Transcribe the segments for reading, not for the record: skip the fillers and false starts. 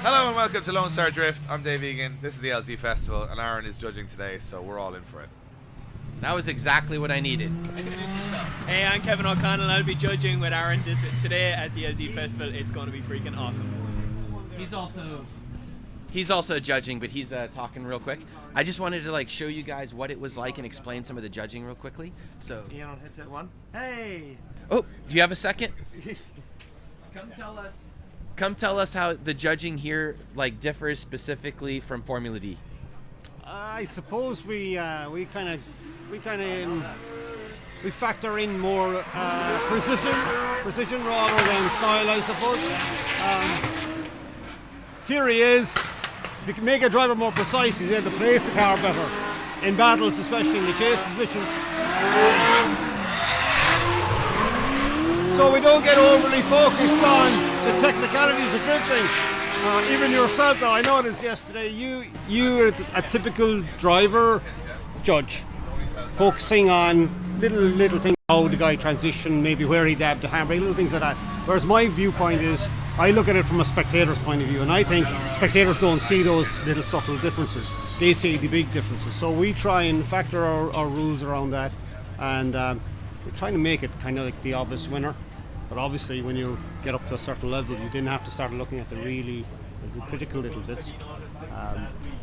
Hello and welcome to Lone Star Drift. I'm Dave Egan. This is the LZ Festival, and Aaron is judging today, so we're all in for it. That was exactly what I needed. Introduce yourself. Hey, I'm Kevin O'Connell. I'll be judging with Aaron today at the LZ Festival. It's going to be freaking awesome. He's also judging, but he's talking real quick. I just wanted to show you guys what it was like and explain some of the judging real quickly. So, Ian on headset 1. Hey. Oh, do you have a second? Come tell us how the judging here differs specifically from Formula D. I suppose we factor in more precision rather than style, I suppose. Theory is, if you can make a driver more precise, he's able to place the car better in battles, especially in the chase positions. So we don't get overly focused on the technicalities of drifting. Even yourself, though, I noticed yesterday, you were a typical driver judge, focusing on little things, how the guy transitioned, maybe where he dabbed the handbrake, little things like that. Whereas my viewpoint is, I look at it from a spectator's point of view, and I think spectators don't see those little subtle differences. They see the big differences. So we try and factor our rules around that, and we're trying to make it kind of like the obvious winner. But obviously, when you get up to a certain level, you didn't have to start looking at the critical little bits.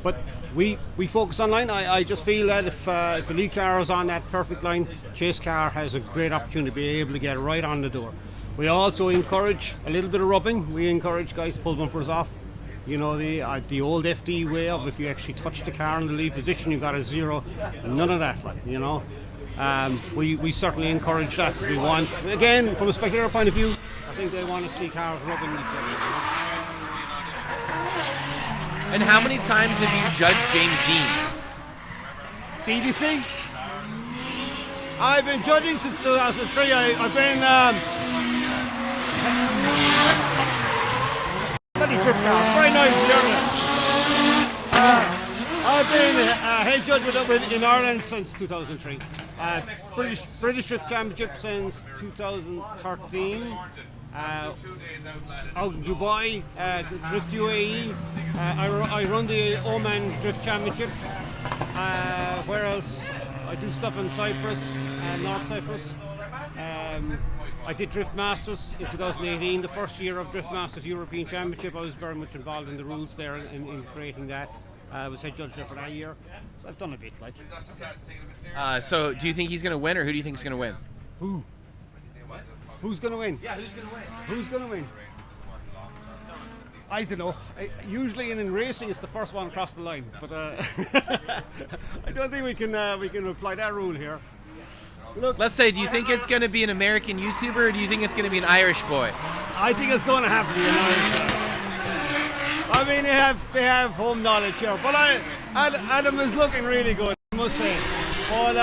But we focus on line. I just feel that if the lead car is on that perfect line, chase car has a great opportunity to be able to get right on the door. We also encourage a little bit of rubbing. We encourage guys to pull bumpers off. You know, the old FD way of if you actually touch the car in the lead position, you got a zero. None of that, we certainly encourage that because we want, again, from a spectator point of view, I think they want to see cars rubbing each other. And how many times have you judged James Dean? BBC? I've been judging since 2003. I've been bloody drift cars, very nice journey. I've been head judge in Ireland since 2003. British Drift Championship since 2013. Out in Dubai, Drift UAE. I run the Oman Drift Championship. Where else? I do stuff in Cyprus, North Cyprus. I did Drift Masters in 2018, the first year of Drift Masters European Championship. I was very much involved in the rules there in creating that. I was head judge there for that year, so I've done a bit. So do you think he's going to win, or who do you think is going to win? Who? Who's going to win? Yeah, who's going to win? Who's going to win? I don't know. Usually in racing, it's the first one across the line, but I don't think we can apply that rule here. Look, let's say, do you think it's going to be an American YouTuber, or do you think it's going to be an Irish boy? I think it's going to have to be an Irish boy. I mean, they have home knowledge here, but Adam is looking really good, I must say. But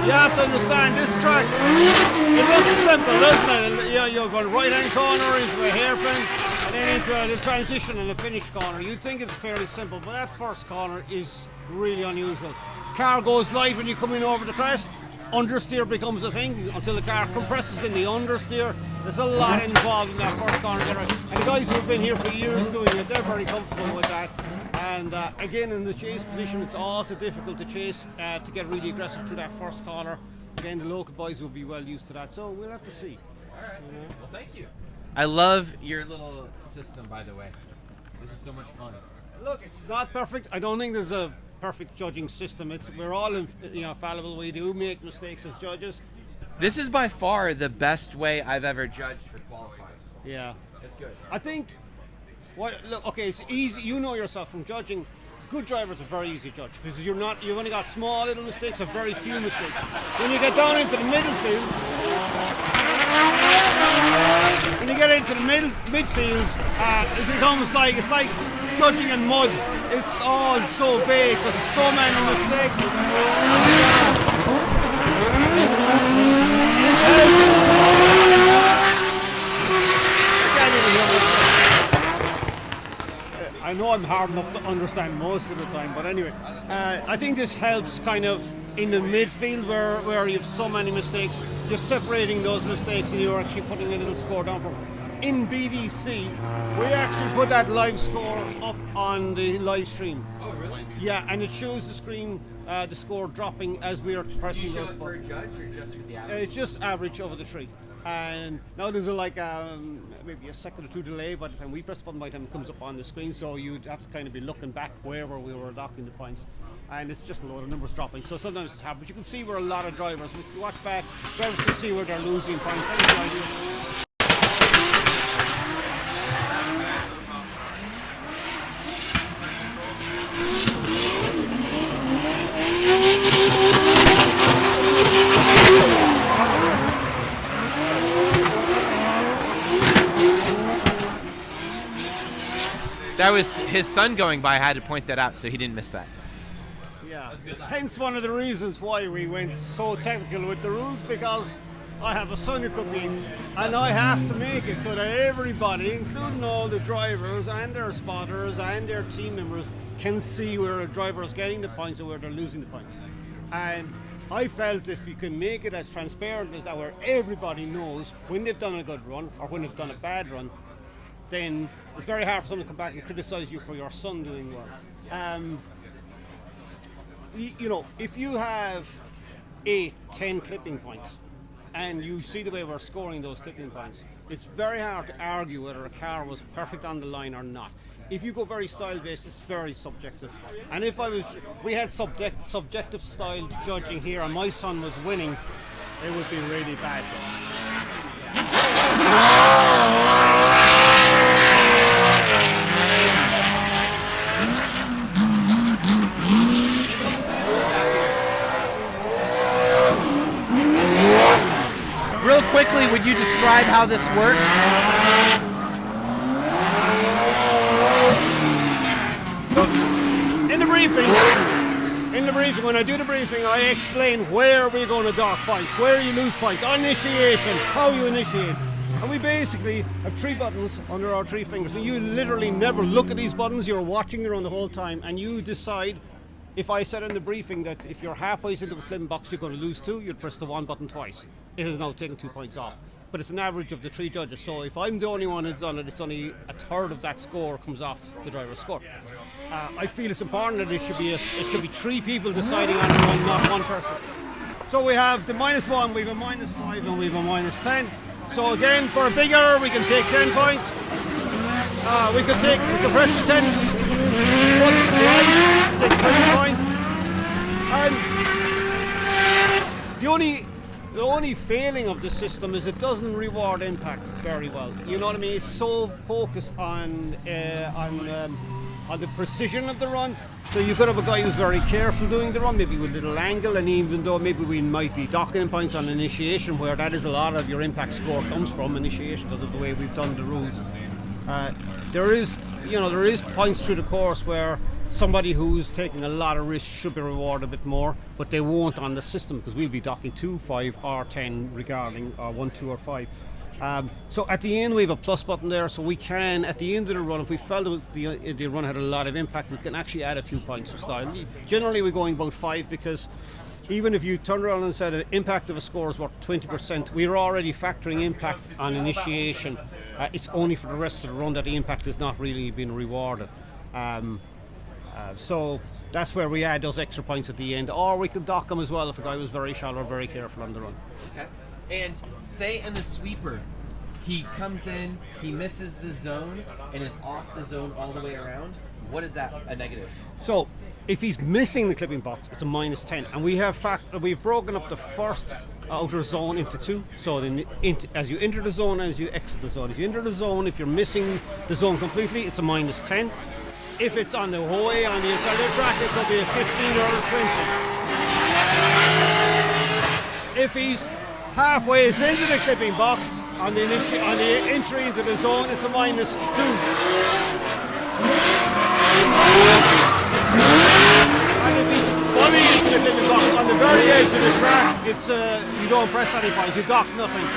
you have to understand this track. It looks simple, doesn't it? You're going right-hand corner into a hairpin, and then into a transition and a finish corner. You'd think it's fairly simple, but that first corner is really unusual. Car goes light when you come in over the crest. Understeer becomes a thing until the car compresses in the understeer. There's a lot involved in that first corner there. And the guys who have been here for years doing it, they're very comfortable with that. And again, in the chase position, it's also difficult to chase, to get really aggressive through that first corner. Again, the local boys will be well used to that, so we'll have to see. All right. Well, thank you. I love your little system, by the way. This is so much fun. Look, it's not perfect. I don't think there's a perfect judging system. We're all fallible. We do make mistakes as judges. This is by far the best way I've ever judged for qualifying. Yeah, it's good. I think. It's easy. You know yourself from judging. Good drivers are very easy to judge because you've only got small little mistakes or very few mistakes. When you get down into the midfield, it becomes it's like judging in mud. It's all so vague because there's so many mistakes. I know I'm hard enough to understand most of the time, but anyway, I think this helps kind of in the midfield where you have so many mistakes, you're separating those mistakes and you're actually putting a little score down for them. In BDC, we actually put that live score up on the live stream. Oh, really? Yeah, and it shows the screen, the score dropping as we are pressing those buttons. For a judge or just for the average? It's just average over the tree. And now there's maybe a second or two delay by the time we press the button, by the time it comes up on the screen, so you'd have to kind of be looking back where we were docking the points. And it's just a load of numbers dropping. So sometimes it's hard, but you can see where a lot of drivers, if you watch back, drivers can see where they're losing points. That's the idea. That was his son going by. I had to point that out so he didn't miss that. Yeah. Hence one of the reasons why we went so technical with the rules, because I have a son who competes and I have to make it so that everybody, including all the drivers and their spotters and their team members, can see where a driver is getting the points and where they're losing the points. And I felt if you can make it as transparent as that, where everybody knows when they've done a good run or when they've done a bad run, then it's very hard for someone to come back and criticize you for your son doing well. You know, if you have 8, 10 clipping points and you see the way we're scoring those clipping points, it's very hard to argue whether a car was perfect on the line or not. If you go very style based, it's very subjective. And if we had subjective style judging here and my son was winning, it would be really bad. Real quickly, would you describe how this works? In the briefing, when I do the briefing, I explain where we're going to dock points, where you lose points, initiation, how you initiate. And we basically have 3 buttons under our 3 fingers. And you literally never look at these buttons, you're watching the run the whole time, and you decide. If I said in the briefing that if you're halfway into the clipping box you're going to lose 2, you'd press the 1 button twice. It has now taken 2 points off. But it's an average of the 3 judges, so if I'm the only one who's done it, it's only a third of that score comes off the driver's score. I feel it's important that it should be 3 people deciding on the run, not 1 person. So we have the -1, we have a -5, and we have a -10. So again, for a big error, we can take 10 points. We can press the 10 buttons twice, take 20 points. And the only failing of the system is it doesn't reward impact very well. You know what I mean? It's so focused on the precision of the run. So you could have a guy who's very careful doing the run, maybe with a little angle, and even though maybe we might be docking points on initiation, where that is a lot of your impact score comes from initiation because of the way we've done the rules. There is points through the course where somebody who's taking a lot of risk should be rewarded a bit more, but they won't on the system because we'll be docking 2, 5, or 10 regarding 1, 2, or 5. So at the end we have a plus button there, so we can, at the end of the run, if we felt that the run had a lot of impact, we can actually add a few points for style. Generally we're going about 5, because even if you turn around and said the impact of a score is worth 20%, we're already factoring impact on initiation. It's only for the rest of the run that the impact is not really being rewarded. So that's where we add those extra points at the end, or we could dock them as well if a guy was very shallow or very careful on the run. Okay. And say in the sweeper, he comes in, he misses the zone, and is off the zone all the way around. What is that, a negative? So if he's missing the clipping box, it's a -10, and we've broken up the first outer zone into 2. So then as you enter the zone, as you exit the zone. If you enter the zone, if you're missing the zone completely, it's a -10. If it's on the way on the inside of the track, it could be a 15 or a 20. If he's halfway into the clipping box on the entry into the zone, it's a -2. And if he's fully into the clipping box on the very edge of the track, it's you don't press any points, you dock nothing.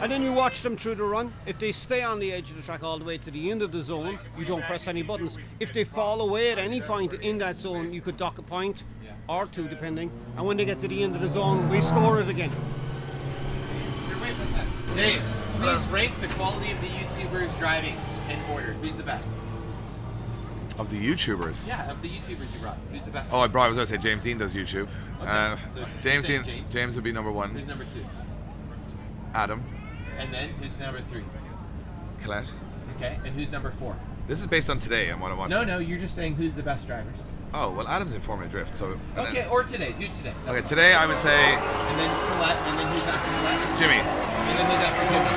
And then you watch them through the run. If they stay on the edge of the track all the way to the end of the zone, you don't press any buttons. If they fall away at any point in that zone, you could dock a point. or 2 depending, and when they get to the end of the zone, we score it again. Wait, what's that? Dave, please rank the quality of the YouTubers driving in order. Who's the best? Of the YouTubers. Yeah, of the YouTubers you brought. Who's the best? Oh, I was going to say James Dean does YouTube. Okay, so it's- James you're Dean. saying James? James would be number 1. Who's number 2? Adam. And then who's number 3? Colette. Okay, and who's number 4? This is based on today and what I watched. No, you're just saying who's the best drivers. Oh, well, Adam's in Formula Drift, so. Okay, or today. Do today. That's Okay, fine. today I would say And then Colette, and then who's after Colette? Jimmy. And then who's after Jimmy?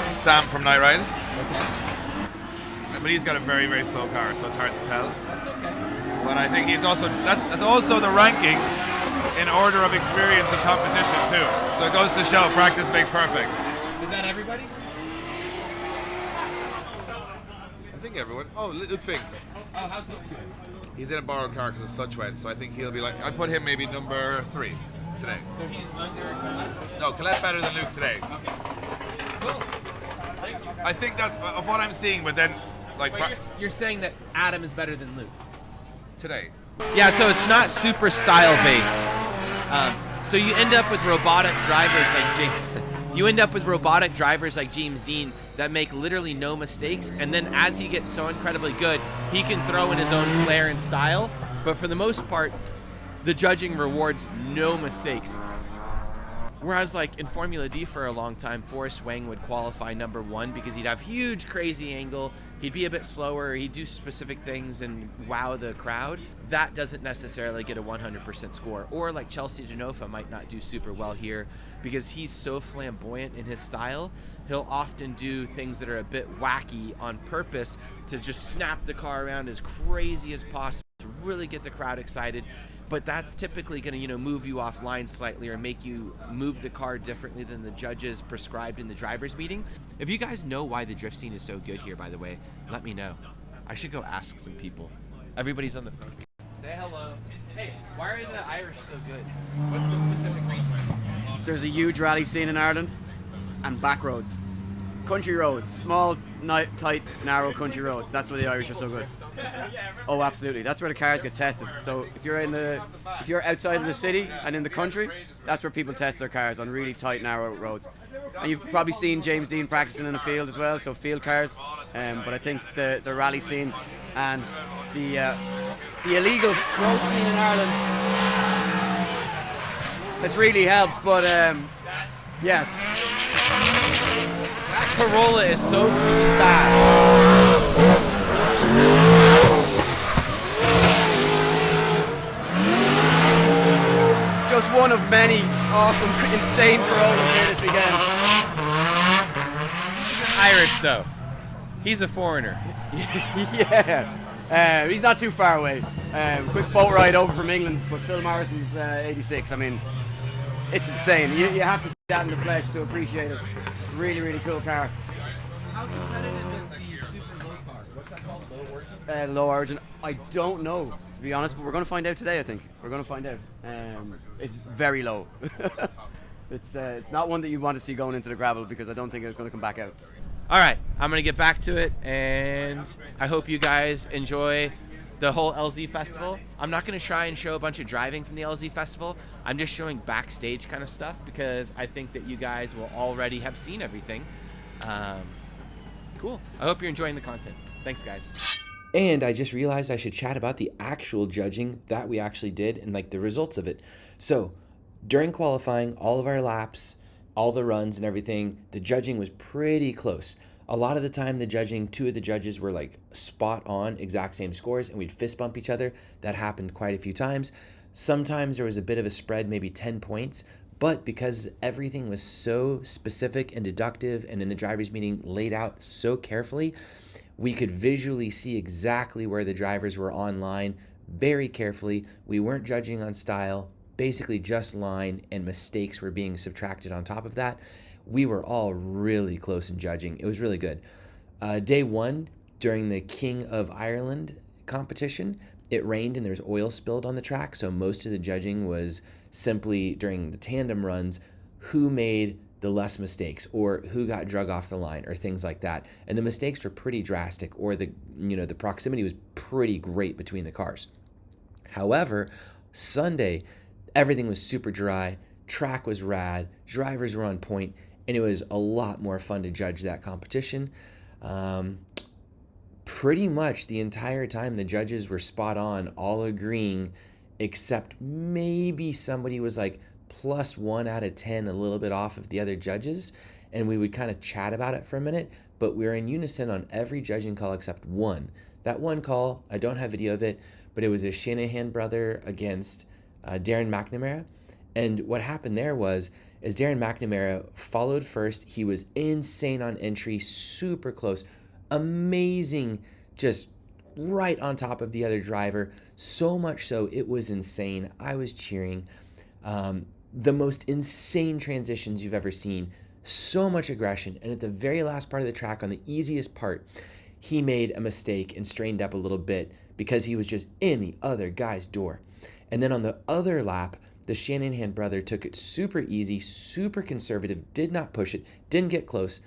Sam from Night Ride. Okay. But he's got a very, very slow car, so it's hard to tell. That's okay. But I think he's also, that's also the ranking in order of experience of competition, too. So it goes to show practice makes perfect. Is that everybody? I think everyone. Oh, Luke Fink. Oh, how's Luke doing? He's in a borrowed car because his clutch went, so I think he'll be like, I put him maybe number 3 today. So he's under Colette? No, Colette better than Luke today. Okay. Cool. Thank you. I think that's of what I'm seeing, but then, like, Wait, you're saying that Adam is better than Luke? today. Yeah, so it's not super style based. So you end up with robotic drivers like James Dean that make literally no mistakes, and then as he gets so incredibly good, he can throw in his own flair and style. But for the most part, the judging rewards no mistakes. Whereas like in Formula D for a long time, Forrest Wang would qualify number 1 because he'd have huge crazy angle, he'd be a bit slower, he'd do specific things and wow the crowd. That doesn't necessarily get a 100% score. Or like Chelsea Genofa might not do super well here because he's so flamboyant in his style. He'll often do things that are a bit wacky on purpose to just snap the car around as crazy as possible to really get the crowd excited. But that's typically going to, move you offline slightly or make you move the car differently than the judges prescribed in the driver's meeting. If you guys know why the drift scene is so good here, by the way, let me know. I should go ask some people. Everybody's on the phone. Say hello. Hey, why are the Irish so good? What's the specific reason? There's a huge rally scene in Ireland and back roads. Country roads, small, tight, narrow country roads. That's why the Irish are so good. Oh, absolutely. That's where the cars get tested. So if you're outside of the city and in the country, that's where people test their cars on really tight, narrow roads. And you've probably seen James Dean practicing in the field as well, so field cars. But I think the rally scene and the illegal road scene in Ireland, it's really helped. But yeah. That Corolla is so fast. Just one of many awesome, insane Corollas here this weekend. Irish though. He's a foreigner. Yeah. He's not too far away. Quick boat ride over from England, but Phil Morrison's 86. I mean, it's insane. You have to see that in the flesh to appreciate it. Really, really cool car. How competitive is the super low car? What's that called? Low origin? Low origin. I don't know, to be honest, but we're going to find out today, I think. We're going to find out. It's very low. It's not one that you want to see going into the gravel because I don't think it's going to come back out. All right, I'm going to get back to it, and I hope you guys enjoy the whole LZ festival. I'm not going to try and show a bunch of driving from the LZ festival. I'm just showing backstage kind of stuff because I think that you guys will already have seen everything. Cool. I hope you're enjoying the content. Thanks, guys. And I just realized I should chat about the actual judging that we actually did and like the results of it. So during qualifying, all of our laps, all the runs and everything, the judging was pretty close. A lot of the time the judging, 2 of the judges were like spot on, exact same scores, and we'd fist bump each other. That happened quite a few times. Sometimes there was a bit of a spread, maybe 10 points, but because everything was so specific and deductive and in the driver's meeting laid out so carefully, we could visually see exactly where the drivers were online very carefully. We weren't judging on style, basically just line, and mistakes were being subtracted on top of that. We were all really close in judging. It was really good. Day 1, during the King of Ireland competition, it rained and there was oil spilled on the track, so most of the judging was simply during the tandem runs, who made the less mistakes or who got drug off the line or things like that. And the mistakes were pretty drastic, or the proximity was pretty great between the cars. However, Sunday, everything was super dry, track was rad, drivers were on point, and it was a lot more fun to judge that competition. Pretty much the entire time the judges were spot on, all agreeing, except maybe somebody was like +1 out of 10, a little bit off of the other judges, and we would kind of chat about it for a minute, but we were in unison on every judging call except one. That one call, I don't have video of it, but it was a Shanahan brother against Darren McNamara. And what happened there was, as Darren McNamara followed first, he was insane on entry, super close, amazing, just right on top of the other driver. So much so, it was insane. I was cheering. The most insane transitions you've ever seen. So much aggression. And at the very last part of the track, on the easiest part, he made a mistake and strained up a little bit because he was just in the other guy's door. And then on the other lap, the Shanahan brother took it super easy, super conservative, did not push it, didn't get close,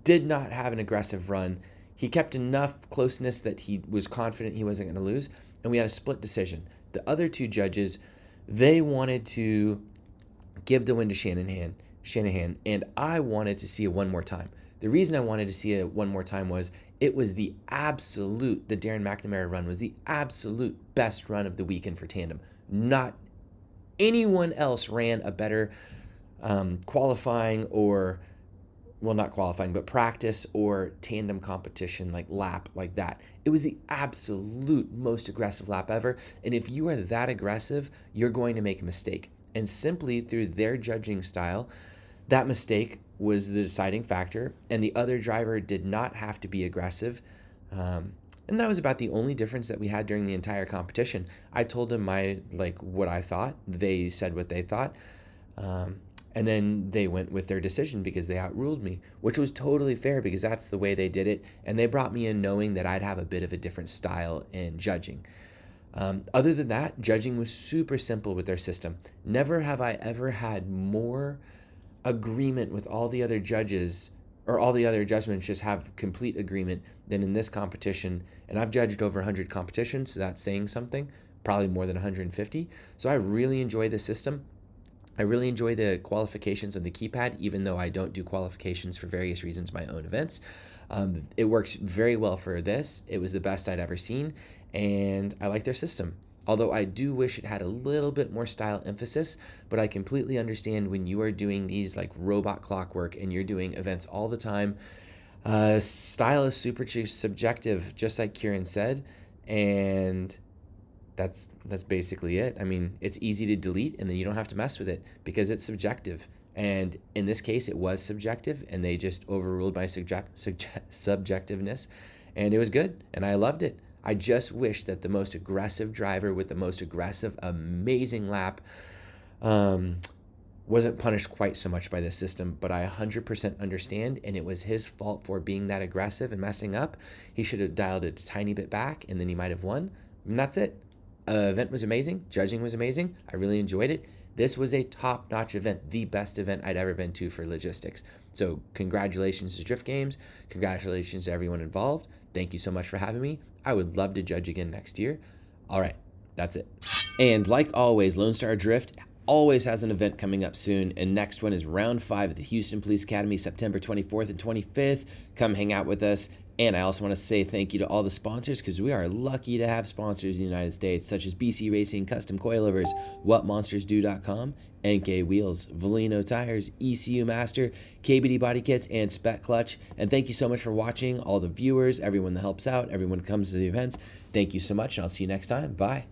did not have an aggressive run. He kept enough closeness that he was confident he wasn't going to lose, and we had a split decision. The other two judges, they wanted to give the win to Shanahan, and I wanted to see it one more time. The reason I wanted to see it one more time was it was the Darren McNamara run was the absolute best run of the weekend for tandem. Not anyone else ran a better qualifying or, well, not qualifying, but practice or tandem competition like lap like that. It was the absolute most aggressive lap ever. And if you are that aggressive, you're going to make a mistake. And simply through their judging style, that mistake was the deciding factor, and the other driver did not have to be aggressive. And that was about the only difference that we had during the entire competition. I told them what I thought. They said what they thought. And then they went with their decision because they outruled me, which was totally fair because that's the way they did it. And they brought me in knowing that I'd have a bit of a different style in judging. Other than that, judging was super simple with their system. Never have I ever had more agreement with all the other judges, or all the other judgments just have complete agreement than in this competition. And I've judged over 100 competitions, so that's saying something, probably more than 150. So I really enjoy the system. I really enjoy the qualifications of the keypad, even though I don't do qualifications for various reasons, my own events. It works very well for this. It was the best I'd ever seen, and I like their system. Although I do wish it had a little bit more style emphasis, but I completely understand when you are doing these like robot clockwork and you're doing events all the time, style is super subjective, just like Kieran said, and that's basically it. I mean, it's easy to delete and then you don't have to mess with it because it's subjective. And in this case, it was subjective, and they just overruled my subjectiveness, and it was good, and I loved it. I just wish that the most aggressive driver with the most aggressive, amazing lap wasn't punished quite so much by this system, but I 100% understand, and it was his fault for being that aggressive and messing up. He should have dialed it a tiny bit back, and then he might have won, and that's it. Event was amazing. Judging was amazing. I really enjoyed it. This was a top-notch event, the best event I'd ever been to for logistics. So congratulations to Drift Games. Congratulations to everyone involved. Thank you so much for having me. I would love to judge again next year. All right, that's it. And like always, Lone Star Drift always has an event coming up soon, and next one is round 5 at the Houston Police Academy, September 24th and 25th. Come hang out with us. And I also want to say thank you to all the sponsors, because we are lucky to have sponsors in the United States, such as BC Racing, Custom Coilovers, WhatMonstersDo.com, NK Wheels, Volino Tires, ECU Master, KBD Body Kits, and Spec Clutch. And thank you so much for watching, all the viewers, everyone that helps out, everyone that comes to the events. Thank you so much, and I'll see you next time. Bye.